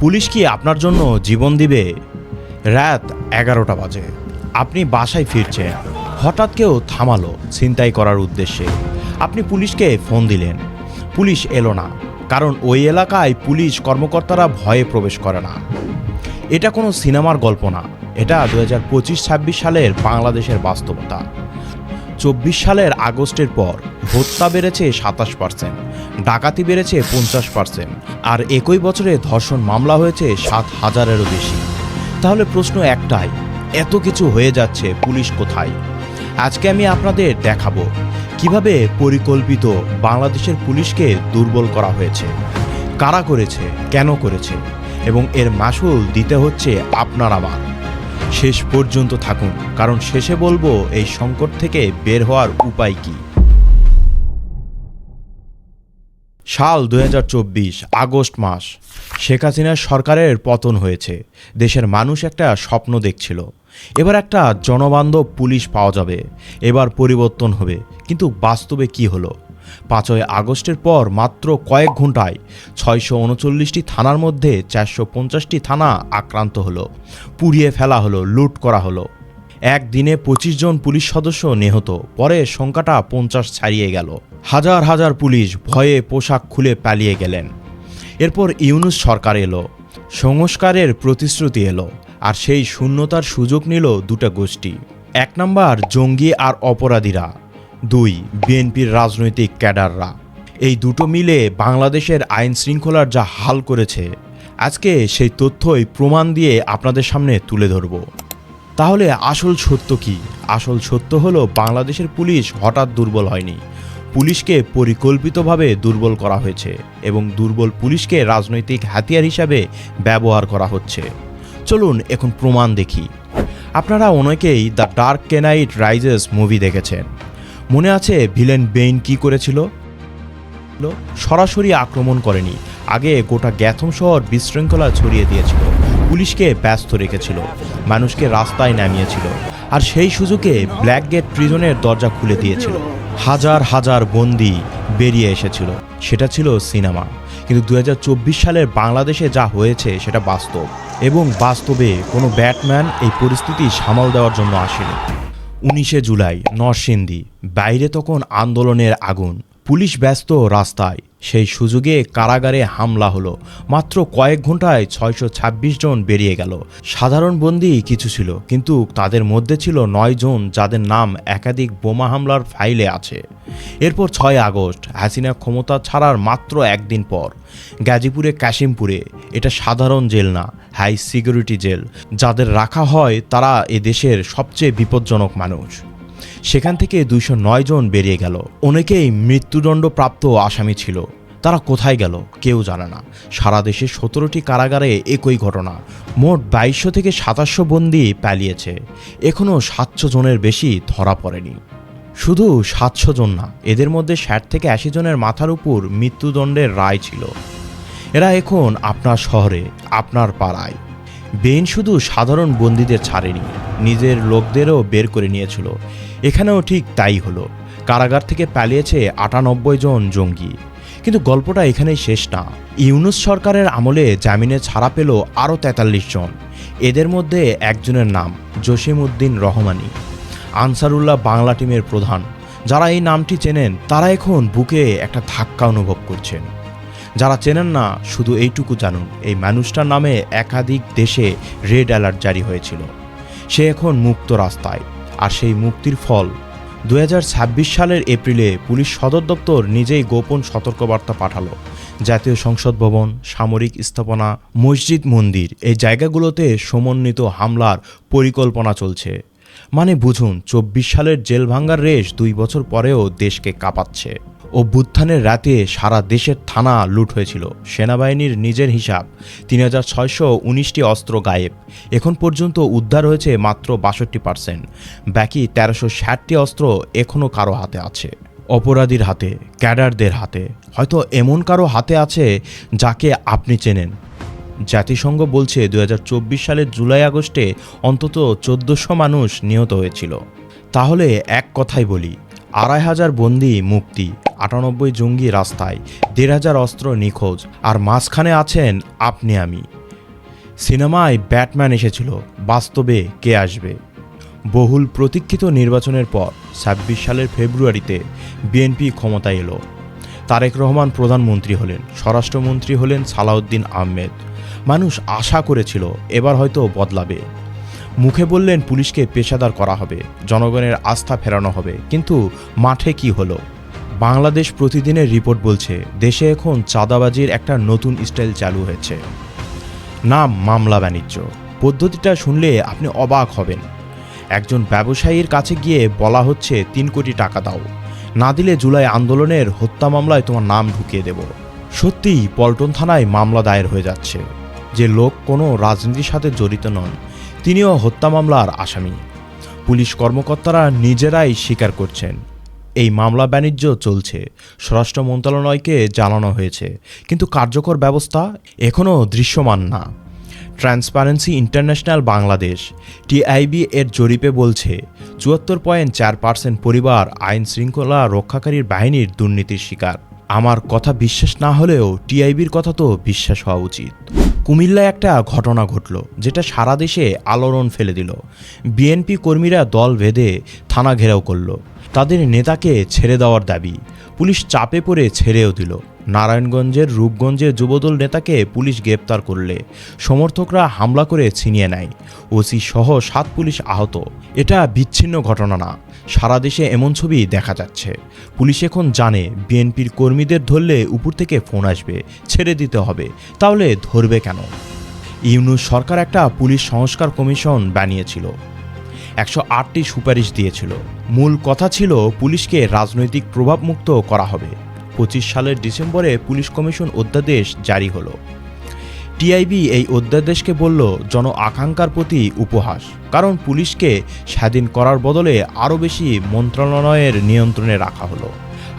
Police কি আপনার জন্য জীবন দিবে? রাত 11টা বাজে, আপনি বাসায় ফিরছেন, হঠাৎ কেউ থামালো ছিনতাই করার উদ্দেশ্যে। আপনি পুলিশকে ফোন দিলেন, পুলিশ এলো না, কারণ ওই এলাকায় পুলিশ কর্মকর্তারা ভয়ে প্রবেশ করে না। এটা কোনো সিনেমার গল্প না, এটা 2025-26 সালের বাংলাদেশের বাস্তবতা। 24 সালের আগস্টের পর হত্যা বেড়েছে 27%, ডাকাতি বেড়েছে 50%, আর একই বছরে ধর্ষণ মামলা হয়েছে 7,000-এরও বেশি। তাহলে প্রশ্ন একটাই, এত কিছু হয়ে যাচ্ছে, পুলিশ কোথায়? আজকে আমি আপনাদের দেখাবো কিভাবে পরিকল্পিত বাংলাদেশের পুলিশকে দুর্বল করা হয়েছে, কারা করেছে, কেন করেছে, এবং এর মাসুল দিতে হচ্ছে আপনার আমার। শেষ পর্যন্ত থাকুন, কারণ শেষে বলবো এই সংকট থেকে বের হওয়ার উপায় কি। সাল 2024 আগস্ট মাস, শেখ হাসিনার সরকারের পতন হয়েছে। দেশের মানুষ একটা স্বপ্ন দেখছিল, এবার একটা জনবান্ধব পুলিশ পাওয়া যাবে, এবার পরিবর্তন হবে। কিন্তু বাস্তবে কি হলো? 5ই আগস্টের পর মাত্র কয়েক ঘন্টায় 639টি থানার মধ্যে 450টি থানা আক্রান্ত হলো, পুড়িয়ে ফেলা হলো, লুট করা হলো। একদিনে 25 জন পুলিশ সদস্য নিহত, পরে সংখ্যাটা 50 ছাড়িয়ে গেল। হাজার হাজার পুলিশ ভয়ে পোশাক খুলে পালিয়ে গেলেন। এরপর ইউনূস সরকার এলো, সংস্কারের প্রতিশ্রুতি এলো, আর সেই শূন্যতার সুযোগ নিল দুটো গোষ্ঠী। 1 নাম্বার জঙ্গি আর অপরাধীরা, 2 বিএনপির রাজনৈতিক ক্যাডাররা। এই দুটো মিলে বাংলাদেশের আইন শৃঙ্খলার যা হাল করেছে, আজকে সেই তথ্যই প্রমাণ দিয়ে আপনাদের সামনে তুলে ধরব। তাহলে আসল সত্য কি? আসল সত্য হলো বাংলাদেশের পুলিশ হঠাৎ দুর্বল হয়নি, পুলিশকে পরিকল্পিতভাবে দুর্বল করা হয়েছে, এবং দুর্বল পুলিশকে রাজনৈতিক হাতিয়ার হিসাবে ব্যবহার করা হচ্ছে। চলুন এখন প্রমাণ দেখি। আপনারা অনেকেই the dark night rises movie দেখেছেন। মনে আছে ভিলেন বেইন কি করেছিল? সরাসরি আক্রমণ করেনি, আগে গোটা গ্যাথম শহর বিশৃঙ্খলা ছড়িয়ে দিয়েছিল, পুলিশকে ব্যস্ত রেখেছিল, মানুষকে রাস্তায় নামিয়েছিল, আর সেই সুযোগে ব্ল্যাক গেট প্রিজনের দরজা খুলে দিয়েছিল। হাজার হাজার বন্দী বেরিয়ে এসেছিল। সেটা ছিল সিনেমা, কিন্তু 2024 সালের বাংলাদেশে যা হয়েছে সেটা বাস্তব, এবং বাস্তবে কোনো ব্যাটম্যান এই পরিস্থিতি সামাল দেওয়ার জন্য আসেনি। 19শে জুলাই নরসিংদী, বাইরে তখন আন্দোলনের আগুন, পুলিশ ব্যস্ত রাস্তায়। সেই সুযোগে কারাগারে হামলা হলো, মাত্র কয়েক ঘন্টায় 626 জন বেরিয়ে গেল। সাধারণ বন্দী কিছু ছিল, কিন্তু তাদের মধ্যে ছিল 9 জন যাদের নাম একাধিক বোমা হামলার ফাইলে আছে। এরপর 6 আগস্ট, হাসিনা ক্ষমতা ছাড়ার মাত্র একদিন পর গাজীপুরে কাশিমপুরে, এটা সাধারণ জেল না, হাই সিকিউরিটি জেল। যাদের রাখা হয় তারা এ দেশের সবচেয়ে বিপজ্জনক মানুষ। সেখান থেকে 209 জন বেরিয়ে গেল, অনেকেই মৃত্যুদণ্ডপ্রাপ্ত আসামি ছিল। তারা কোথায় গেল কেউ জানে না। সারা দেশে 17টি কারাগারে একই ঘটনা। মোট 2200 থেকে 2700 বন্দী পালিয়েছে, এখনও 700 জনের বেশি ধরা পড়েনি। শুধু 700 জন না, এদের মধ্যে 60 থেকে 80 জনের মাথার উপর মৃত্যুদণ্ডের রায় ছিল। এরা এখন আপনার শহরে, আপনার পাড়ায়। বেইন শুধু সাধারণ বন্দীদের ছাড়েনি, নিজের লোকদেরও বের করে নিয়েছিল। এখানেও ঠিক তাই হলো, কারাগার থেকে পালিয়েছে 98 জন জঙ্গি। কিন্তু গল্পটা এখানেই শেষ না। ইউনূস সরকারের আমলে জামিনে ছাড়া পেল আরও 43 জন। এদের মধ্যে একজনের নাম জসিম-উদ্দিন রহমানী, আনসারুল্লাহ বাংলা টিমের প্রধান। যারা এই নামটি চেনেন তারা এখন বুকে একটা ধাক্কা অনুভব করছেন। যারা চেনেন না, শুধু এইটুকু জানুন, এই মানুষটার নামে একাধিক দেশে রেড অ্যালার্ট জারি হয়েছিল। সে এখন মুক্ত রাস্তায়, আর সেই মুক্তির ফল 2026 সালের এপ্রিলে পুলিশ সদর দপ্তর নিজেই গোপন সতর্কবার্তা পাঠালো। জাতীয় সংসদ ভবন, সামরিক স্থাপনা, মসজিদ, মন্দির, এই জায়গাগুলোতে সমন্বিত হামলার পরিকল্পনা চলছে। মানে বুঝুন, 24 সালের জেল ভাঙ্গার রেশ 2 বছর পরেও দেশকে কাঁপাচ্ছে। অভ্যুত্থানের রাতে সারা দেশের থানা লুট হয়েছিল। সেনাবাহিনীর নিজের হিসাব 3619টি অস্ত্র গায়েব। এখন পর্যন্ত উদ্ধার হয়েছে মাত্র 62%। বাকি 1360টি অস্ত্র এখনও কারো হাতে আছে। অপরাধীর হাতে, ক্যাডারদের হাতে, হয়তো এমন কারো হাতে আছে যাকে আপনি চেনেন। জাতিসংঘ বলছে 2024 সালের জুলাই আগস্টে অন্তত 1400 মানুষ নিহত হয়েছিল। তাহলে এক কথাই বলি, 2500 বন্দী মুক্তি, 98 জঙ্গি রাস্তায়, 1500 অস্ত্র নিখোঁজ, আর মাঝখানে আছেন আপনি আমি। সিনেমায় ব্যাটম্যান এসেছিল, বাস্তবে কে আসবে? বহুল প্রতীক্ষিত নির্বাচনের পর ২৬ সালের ফেব্রুয়ারিতে বিএনপি ক্ষমতায় এলো। তারেক রহমান প্রধানমন্ত্রী হলেন, স্বরাষ্ট্রমন্ত্রী হলেন সালাউদ্দিন আহমেদ। মানুষ আশা করেছিল এবার হয়তো বদলাবে। মুখে বললেন পুলিশকে পেশাদার করা হবে, জনগণের আস্থা ফেরানো হবে, কিন্তু মাঠে কি হলো? বাংলাদেশ প্রতিদিনের রিপোর্ট বলছে দেশে এখন চাঁদাবাজির একটা নতুন স্টাইল চালু হয়েছে। নাম মামলা বাণিজ্য। পদ্ধতিটা শুনলে আপনি অবাক হবেন। একজন ব্যবসায়ীর কাছে গিয়ে বলা হচ্ছে ৩ কোটি টাকা দাও, না দিলে জুলাই আন্দোলনের হত্যা মামলায় তোমার নাম ঢুকিয়ে দেব। সত্যিই পল্টন থানায় মামলা দায়ের হয়ে যাচ্ছে। যে লোক কোনো রাজনীতির সাথে জড়িত নন, তিনিও হত্যা মামলার আসামি। পুলিশ কর্মকর্তারা নিজেরাই স্বীকার করছেন এই মামলা বাণিজ্য চলছে। স্বরাষ্ট্র মন্ত্রণালয়কে জানানো হয়েছে, কিন্তু কার্যকর ব্যবস্থা এখনও দৃশ্যমান না। ট্রান্সপারেন্সি ইন্টারন্যাশনাল বাংলাদেশ টিআইবি এর জরিপে বলছে ৭৪.৪% পরিবার আইন শৃঙ্খলা রক্ষাকারী বাহিনীর দুর্নীতির শিকার। আমার কথা বিশ্বাস না হলেও টিআইবির কথা তো বিশ্বাস হওয়া উচিত। কুমিল্লায় একটা ঘটনা ঘটল যেটা সারা দেশে আলোড়ন ফেলে দিল। বিএনপি কর্মীরা দল বেঁধে থানা ঘেরাও করল। তাদের নেতাকে ছেড়ে দেওয়ার দাবি। পুলিশ চাপে পড়ে ছেড়েও দিল। নারায়ণগঞ্জের রূপগঞ্জের যুবদল নেতাকে পুলিশ গ্রেপ্তার করলে সমর্থকরা হামলা করে ছিনিয়ে নেয়। ওসি সহ ৭ পুলিশ আহত। এটা বিচ্ছিন্ন ঘটনা না, সারা দেশে এমন ছবি দেখা যাচ্ছে। পুলিশ এখন জানে বিএনপির কর্মীদের ধরলে উপর থেকে ফোন আসবে, ছেড়ে দিতে হবে। তাহলে ধরবে কেন? ইউনূস সরকার একটা পুলিশ সংস্কার কমিশন বানিয়েছিল, ১০৮টি সুপারিশ দিয়েছিল। মূল কথা ছিল পুলিশকে রাজনৈতিক প্রভাবমুক্ত করা হবে। ২৫ সালের ডিসেম্বরে পুলিশ কমিশন অধ্যাদেশ জারি হলো। টিআইবি এই অধ্যাদেশকে বলল জন আকাঙ্ক্ষার প্রতি উপহাস, কারণ পুলিশকে স্বাধীন করার বদলে আরও বেশি মন্ত্রণালয়ের নিয়ন্ত্রণে রাখা হলো।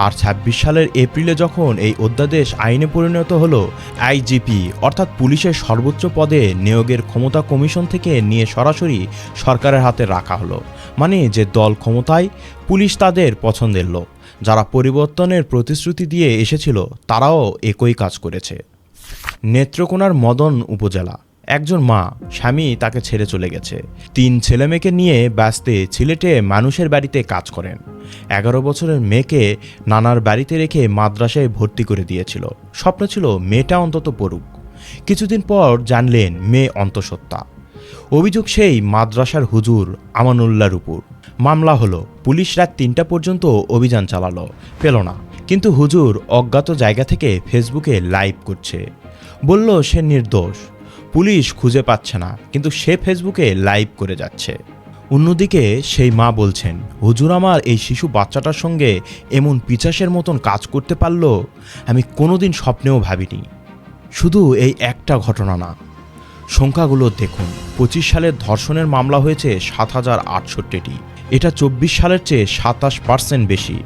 আর ২৬ সালের এপ্রিলে যখন এই অধ্যাদেশ আইনে পরিণত হলো, আইজিপি অর্থাৎ পুলিশের সর্বোচ্চ পদে নিয়োগের ক্ষমতা কমিশন থেকে নিয়ে সরাসরি সরকারের হাতে রাখা হলো। মানে যে দল ক্ষমতায়, পুলিশ তাদের পছন্দের লোক। যারা পরিবর্তনের প্রতিশ্রুতি দিয়ে এসেছিল তারাও একই কাজ করেছে। নেত্রকোনার মদন উপজেলা একজন মা, স্বামী তাকে ছেড়ে চলে গেছে। ৩ ছেলেমেয়েকে নিয়ে ব্যস্তে সিলেটে মানুষের বাড়িতে কাজ করেন। ১১ বছরের মেয়েকে নানার বাড়িতে রেখে মাদ্রাসায় ভর্তি করে দিয়েছিল। স্বপ্ন ছিল মেয়েটা অন্তত পড়ুক। কিছুদিন পর জানলেন মেয়ে অন্তঃসত্ত্বা। অভিযোগ সেই মাদ্রাসার হুজুর আমানুল্লাহর উপর। মামলা হলো। পুলিশ রাত ৩টা পর্যন্ত অভিযান চালালো, পেল না। কিন্তু হুজুর অজ্ঞাত জায়গা থেকে ফেসবুকে লাইভ করছে, বলল সে নির্দোষ। পুলিশ খুঁজে পাচ্ছে না, কিন্তু সে ফেসবুকে লাইভ করে যাচ্ছে। অন্যদিকে সেই মা বলছেন, হুজুর আমার এই শিশু বাচ্চাটার সঙ্গে এমন পিশাচের মতন কাজ করতে পারল, আমি কোনোদিন স্বপ্নেও ভাবিনি। শুধু এই একটা ঘটনা না, সংখ্যাগুলো দেখুন। ২৫ সালের ধর্ষণের মামলা হয়েছে ৭,০৬৮টি। এটা ২৪ সালের চেয়ে ২৭% বেশি।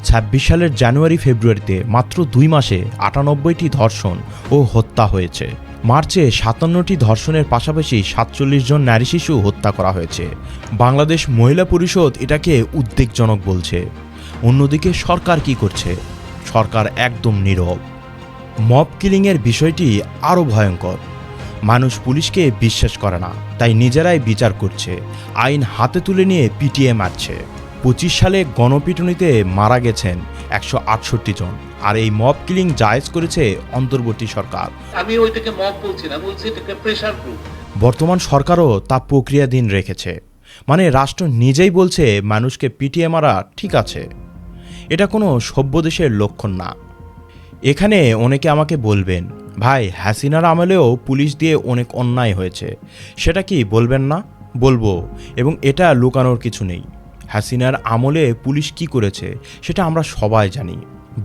২৬ সালের জানুয়ারি ফেব্রুয়ারিতে মাত্র ২ মাসে ৯৮টি ধর্ষণ ও হত্যা হয়েছে। মার্চে ৫৭টি ধর্ষণের পাশাপাশি ৪৭ জন নারী শিশু হত্যা করা হয়েছে। বাংলাদেশ মহিলা পরিষদ এটাকে উদ্বেগজনক বলছে। অন্যদিকে সরকার কি করছে? সরকার একদম নীরব। মব কিলিংয়ের বিষয়টি আরও ভয়ঙ্কর। মানুষ পুলিশকে বিশ্বাস করে না, তাই নিজেরাই বিচার করছে। আইন হাতে তুলে নিয়ে পিটিয়ে মারছে। ২৫ সালে গণপিটুনিতে মারা গেছেন ১৬৮ জন। আর এই মব কিলিং জায়েজ করেছে অন্তর্বর্তী সরকার। আমি ওইটাকে মব বলছি না, বলছি এটাকে প্রেসার গ্রুপ। বর্তমান সরকারও তা প্রক্রিয়াধীন রেখেছে। মানে রাষ্ট্র নিজেই বলছে মানুষকে পিটিয়ে মারা ঠিক আছে। এটা কোনো সভ্য দেশের লক্ষণ না। এখানে অনেকে আমাকে বলবেন, ভাই হাসিনার আমলেও পুলিশ দিয়ে অনেক অন্যায় হয়েছে, সেটা কি বলবেন না? বলবো, এবং এটা লুকানোর কিছু নেই। হাসিনার আমলে পুলিশ কি করেছে সেটা আমরা সবাই জানি।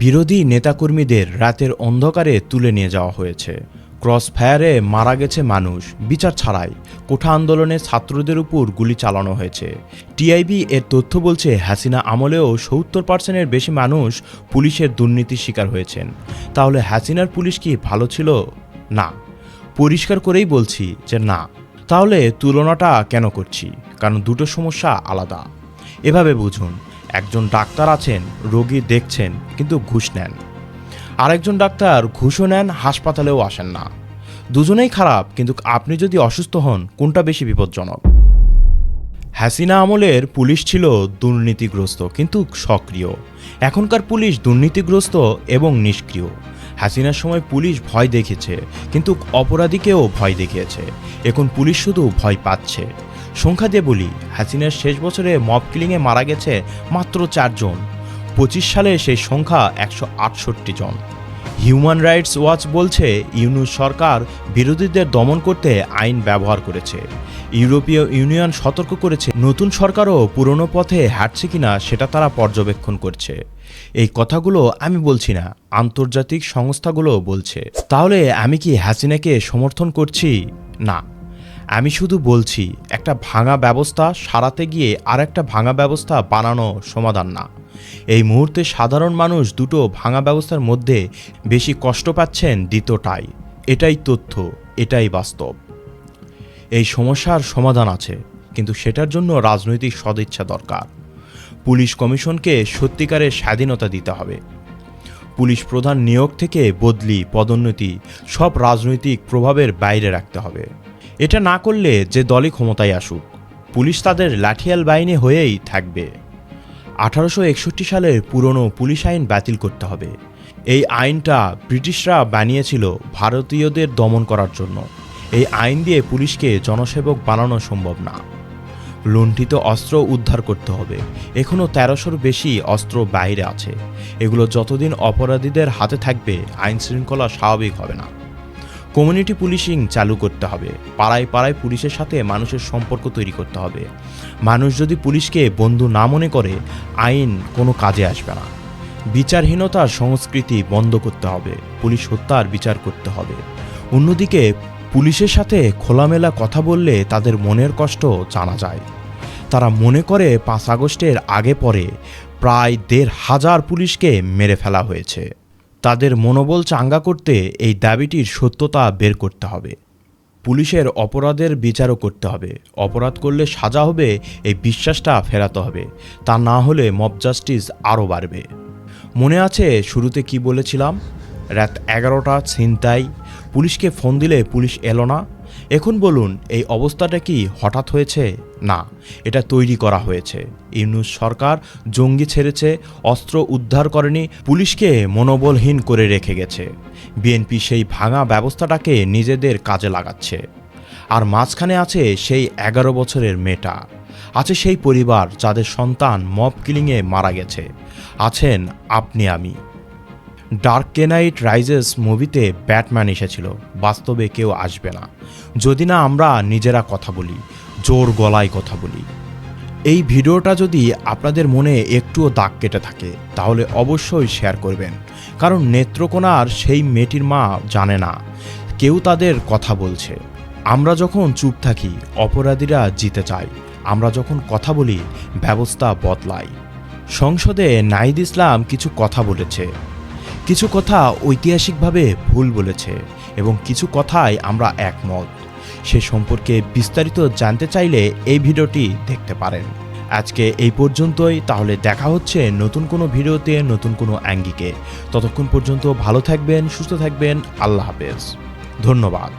বিরোধী নেতাকর্মীদের রাতের অন্ধকারে তুলে নিয়ে যাওয়া হয়েছে। ক্রস ফায়ারে মারা গেছে মানুষ, বিচার ছাড়াই। কোঠা আন্দোলনে ছাত্রদের উপর গুলি চালানো হয়েছে। টিআইবি এর তথ্য বলছে হাসিনা আমলেও ৭০%-এর বেশি মানুষ পুলিশের দুর্নীতির শিকার হয়েছেন। তাহলে হাসিনার পুলিশ কি ভালো ছিল? না, পরিষ্কার করেই বলছি যে না। তাহলে তুলনাটা কেন করছি? কারণ দুটো সমস্যা আলাদা। এভাবে বুঝুন, একজন ডাক্তার আছেন, রোগী দেখছেন, কিন্তু ঘুষ নেন। আরেকজন ডাক্তার ঘুষও নেন, হাসপাতালেও আসেন না। দুজনেই খারাপ, কিন্তু আপনি যদি অসুস্থ হন কোনটা বেশি বিপজ্জনক? হাসিনা আমলের পুলিশ ছিল দুর্নীতিগ্রস্ত কিন্তু সক্রিয়। এখনকার পুলিশ দুর্নীতিগ্রস্ত এবং নিষ্ক্রিয়। হাসিনার সময় পুলিশ ভয় দেখেছে কিন্তু অপরাধীকেও ভয় দেখিয়েছে। এখন পুলিশ শুধু ভয় পাচ্ছে। সংখ্যা দিয়ে বলি, হাসিনার শেষ বছরে মব কিলিংয়ে মারা গেছে মাত্র 4 জন। 25 সালে সেই সংখ্যা 168 জন। হিউম্যান রাইটস ওয়াচ বলছে ইউনূস সরকার বিরোধীদের দমন করতে আইন ব্যবহার করেছে। ইউরোপীয় ইউনিয়ন সতর্ক করেছে নতুন সরকারও পুরনো পথে হাঁটছে কিনা সেটা তারা পর্যবেক্ষণ করছে। এই কথাগুলো আমি বলছি না, আন্তর্জাতিক সংস্থাগুলো বলছে। তাহলে আমি কি হাসিনাকে সমর্থন করছি? না, আমি শুধু বলছি একটা ভাঙা ব্যবস্থা সারাতে গিয়ে আর একটা ভাঙা ব্যবস্থা বানানো সমাধান না। এই মুহূর্তে সাধারণ মানুষ দুটো ভাঙা ব্যবস্থার মধ্যে বেশি কষ্ট পাচ্ছেন দ্বিতীয়টাই। এটাই তথ্য, এটাই বাস্তব। এই সমস্যার সমাধান আছে, কিন্তু সেটার জন্য রাজনৈতিক সদিচ্ছা দরকার। পুলিশ কমিশনকে সত্যিকারের স্বাধীনতা দিতে হবে। পুলিশ প্রধান নিয়োগ থেকে বদলি, পদোন্নতি সব রাজনৈতিক প্রভাবের বাইরে রাখতে হবে। এটা না করলে যে দলই ক্ষমতায় আসুক, পুলিশ তাদের লাঠিয়াল বাহিনী হয়েই থাকবে। 1861 সালের পুরনো পুলিশ আইন বাতিল করতে হবে। এই আইনটা ব্রিটিশরা বানিয়েছিল ভারতীয়দের দমন করার জন্য। এই আইন দিয়ে পুলিশকে জনসেবক বানানো সম্ভব না। লুণ্ঠিত অস্ত্র উদ্ধার করতে হবে। এখনও 1300-র বেশি অস্ত্র বাইরে আছে। এগুলো যতদিন অপরাধীদের হাতে থাকবে আইন শৃঙ্খলা স্বাভাবিক হবে না। কমিউনিটি পুলিশিং চালু করতে হবে। পাড়ায় পাড়ায় পুলিশের সাথে মানুষের সম্পর্ক তৈরি করতে হবে। মানুষ যদি পুলিশকে বন্ধু না মনে করে, আইন কোনো কাজে আসবে না। বিচারহীনতার সংস্কৃতি বন্ধ করতে হবে। পুলিশ হত্যার বিচার করতে হবে। অন্যদিকে পুলিশের সাথে খোলামেলা কথা বললে তাদের মনের কষ্ট জানা যায়। তারা মনে করে 5 আগস্টের আগে পরে প্রায় 1,500 পুলিশকে মেরে ফেলা হয়েছে। তাদের মনোবল চাঙ্গা করতে এই দাবিটির সত্যতা বের করতে হবে। পুলিশের অপরাধের বিচারও করতে হবে। অপরাধ করলে সাজা হবে, এই বিশ্বাসটা ফেরাতে হবে। তা না হলে মব জাস্টিস আরও বাড়বে। মনে আছে শুরুতে কি বলেছিলাম? রাত 11টা ছিনতাই, পুলিশকে ফোন দিলে পুলিশ এলো না। এখন বলুন, এই অবস্থাটা কি হঠাৎ হয়েছে? না, এটা তৈরি করা হয়েছে। ইউনূস সরকার জঙ্গি ছেড়েছে, অস্ত্র উদ্ধার করেনি, পুলিশকে মনোবলহীন করে রেখে গেছে। বিএনপি সেই ভাঙা ব্যবস্থাটাকে নিজেদের কাজে লাগাচ্ছে। আর মাঝখানে আছে সেই 11 বছরের মেয়েটা, আছে সেই পরিবার যাদের সন্তান মব কিলিংয়ে মারা গেছে, আছেন আপনি আমি। ডার্ক নাইট রাইজেস মুভিতে ব্যাটম্যান এসেছিল, বাস্তবে কেউ আসবে না যদি না আমরা নিজেরা কথা বলি, জোর গলায় কথা বলি। এই ভিডিওটা যদি আপনাদের মনে একটুও দাগ কেটে থাকে তাহলে অবশ্যই শেয়ার করবেন, কারণ নেত্রকোনার সেই মেয়েটির মা জানে না কেউ তাদের কথা বলছে। আমরা যখন চুপ থাকি অপরাধীরা জিতে যায়, আমরা যখন কথা বলি ব্যবস্থা বদলায়। সংসদে নাহিদ ইসলাম কিছু কথা বলেছে, কিছু কথা ঐতিহাসিকভাবে ভুল বলেছে এবং কিছু কথায় আমরা একমত। সে সম্পর্কে বিস্তারিত জানতে চাইলে এই ভিডিওটি দেখতে পারেন। আজকে এই পর্যন্তই, তাহলে দেখা হচ্ছে নতুন কোনো ভিডিওতে নতুন কোনো অ্যাঙ্গিকে। ততক্ষণ পর্যন্ত ভালো থাকবেন, সুস্থ থাকবেন। আল্লাহ হাফেজ, ধন্যবাদ।